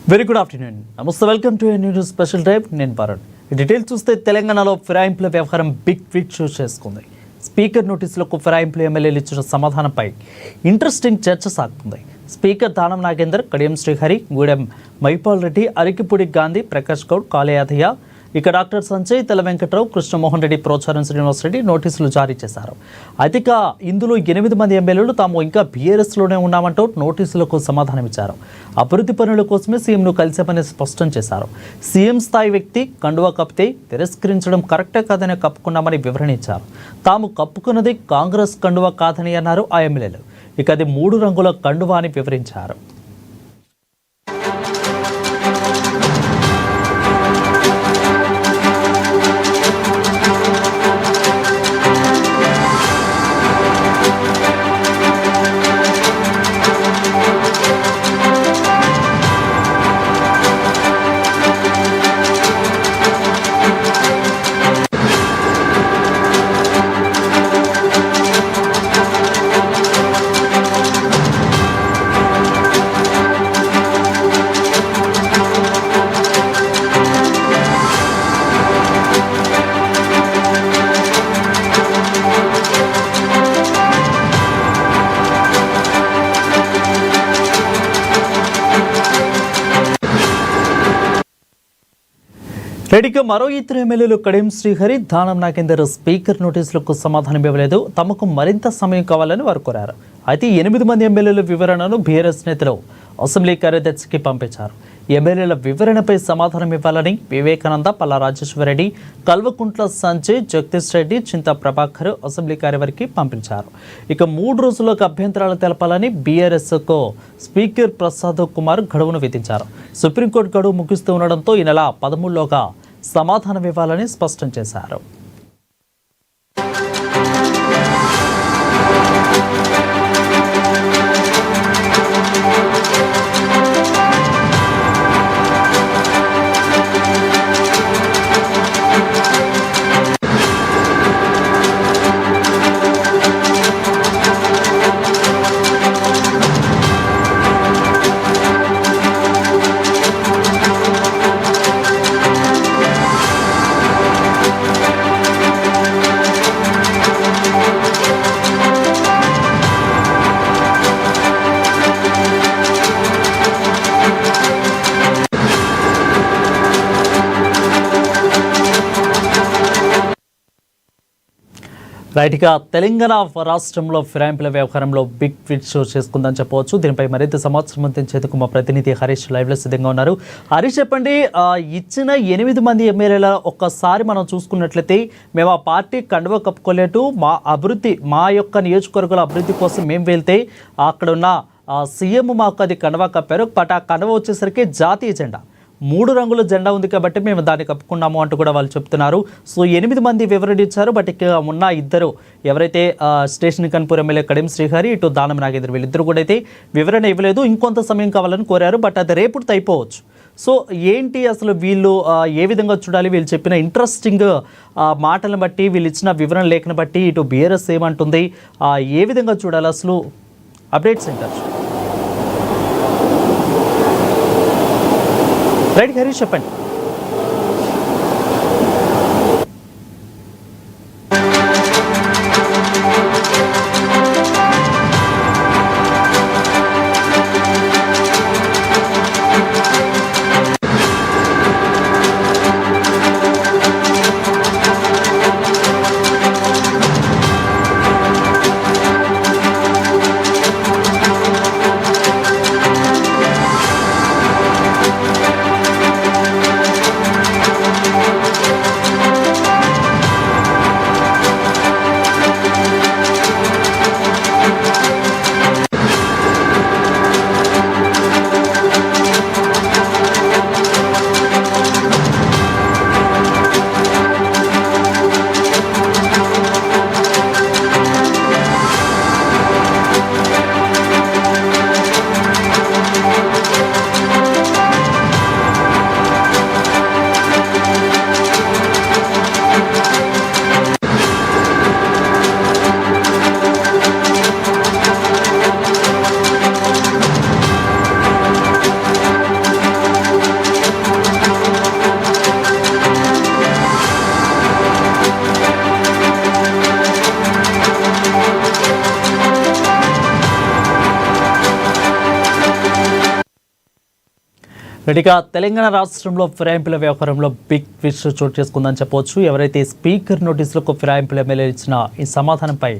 Very good afternoon. నమస్తే, welcome to news special drive. నేను Bharan. Details చూస్తే తెలంగాణలో ఫిరాయింపుల వ్యవహారం బిగ్ ట్వీట్ షో చేసుకుంది. స్పీకర్ నోటీసులకు ఫిరాయింపులు ఎమ్మెల్యేలు ఇచ్చిన సమాధానంపై ఇంట్రెస్టింగ్ చర్చ సాగుతుంది. స్పీకర్ దానం నాగేందర్, కడియం శ్రీహరి, గూడెం మైపాల్ రెడ్డి, అరికిపూడి గాంధీ, ప్రకాష్ గౌడ్, కాళయాదయ్య, ఇక డాక్టర్ సంజయ్, తెల్ల వెంకట్రావు, కృష్ణమోహన్ రెడ్డి, ప్రోచారం శ్రీనివాసరెడ్డి నోటీసులు జారీ చేశారు. అయితే ఇందులో 8 మంది ఎమ్మెల్యేలు తాము ఇంకా బీఆర్ఎస్లోనే ఉన్నామంటూ నోటీసులకు సమాధానమిచ్చారు. అభివృద్ధి పనుల కోసమే సీఎంను కలిసామని స్పష్టం చేశారు. సీఎం స్థాయి వ్యక్తి కండువా కప్పితే తిరస్కరించడం కరెక్టే కాదని కప్పుకున్నామని వివరణ ఇచ్చారు. తాము కప్పుకున్నది కాంగ్రెస్ కండువా కాదని అన్నారు ఆ ఎమ్మెల్యేలు. ఇక అది 3 రంగుల కండువా అని వివరించారు. రెడ్డికి మరో 2 ఎమ్మెల్యేలు కడియం శ్రీహరి, దానం నాగేందర్ స్పీకర్ నోటీసులకు సమాధానం ఇవ్వలేదు. తమకు మరింత సమయం కావాలని వారు కోరారు. అయితే 8 మంది ఎమ్మెల్యేల వివరణను బీఆర్ఎస్ నేతలు అసెంబ్లీ కార్యదర్శికి పంపించారు. ఎమ్మెల్యేల వివరణపై సమాధానం ఇవ్వాలని వివేకానంద, పల్లా రాజేశ్వరరెడ్డి, కల్వకుంట్ల సంజయ్, జగదీష్ రెడ్డి, చింతా ప్రభాకర్ అసెంబ్లీ కార్యవర్గకి పంపించారు. ఇక 3 రోజుల్లోకి అభ్యంతరాలు తెలపాలని బీఆర్ఎస్కు స్పీకర్ ప్రసాద్ కుమార్ గడువును విధించారు. సుప్రీంకోర్టు గడువు ముగిస్తూ ఉండడంతో ఈ నెల 13లోగా సమాధానం ఇవ్వాలని స్పష్టం చేశారు. రైట్గా తెలంగాణ రాష్ట్రంలో ఫిరాయింపుల వ్యవహారంలో బిగ్ ట్వీట్ షో చేసుకుందని చెప్పవచ్చు. దీనిపై మరింత సమాచారం అందించేందుకు మా ప్రతినిధి హరీష్ లైవ్లో సిద్ధంగా ఉన్నారు. హరీష్, చెప్పండి, ఇచ్చిన 8 మంది ఎమ్మెల్యేల ఒక్కసారి మనం చూసుకున్నట్లయితే మేము ఆ పార్టీ కండువా కప్పుకోలేదు, మా అభివృద్ధి, మా యొక్క నియోజకవర్గాల అభివృద్ధి కోసం మేము వెళ్తే అక్కడ ఉన్న సీఎం మాకు అది కండువా కప్పారు. బట్ ఆ కండువా వచ్చేసరికి జాతీయ జెండా, 3 రంగుల జెండా ఉంది కాబట్టి మేము దాన్ని కప్పుకున్నాము అంటూ కూడా వాళ్ళు చెప్తున్నారు. సో 8 మంది వివరణ ఇచ్చారు. బట్ ఇక ఉన్న 2 ఎవరైతే స్టేషన్ కన్పూర్ ఎమ్మెల్యే కడియం శ్రీహరి, ఇటు దానం నాగేంద్ర, వీళ్ళిద్దరు కూడా అయితే వివరణ ఇవ్వలేదు. ఇంకొంత సమయం కావాలని కోరారు. బట్ అది రేపుతో అయిపోవచ్చు. సో ఏంటి అసలు వీళ్ళు ఏ విధంగా చూడాలి? వీళ్ళు చెప్పిన ఇంట్రెస్టింగ్ మాటలను బట్టి, వీళ్ళు ఇచ్చిన వివరణ లేఖను బట్టి ఇటు బీఆర్ఎస్ ఏమంటుంది, ఏ విధంగా చూడాలి అసలు? అప్డేట్స్ ఏంటారు? రైట్ హరీష్, చెప్పండి. ఇక తెలంగాణ రాష్ట్రంలో ఫిరాయింపుల వ్యవహారంలో బిగ్ ట్విస్ట్ చోటు చేసుకుందని చెప్పవచ్చు. ఎవరైతే స్పీకర్ నోటీసులకు ఫిరాయింపుల ఎమ్మెల్యే ఇచ్చిన ఈ సమాధానంపై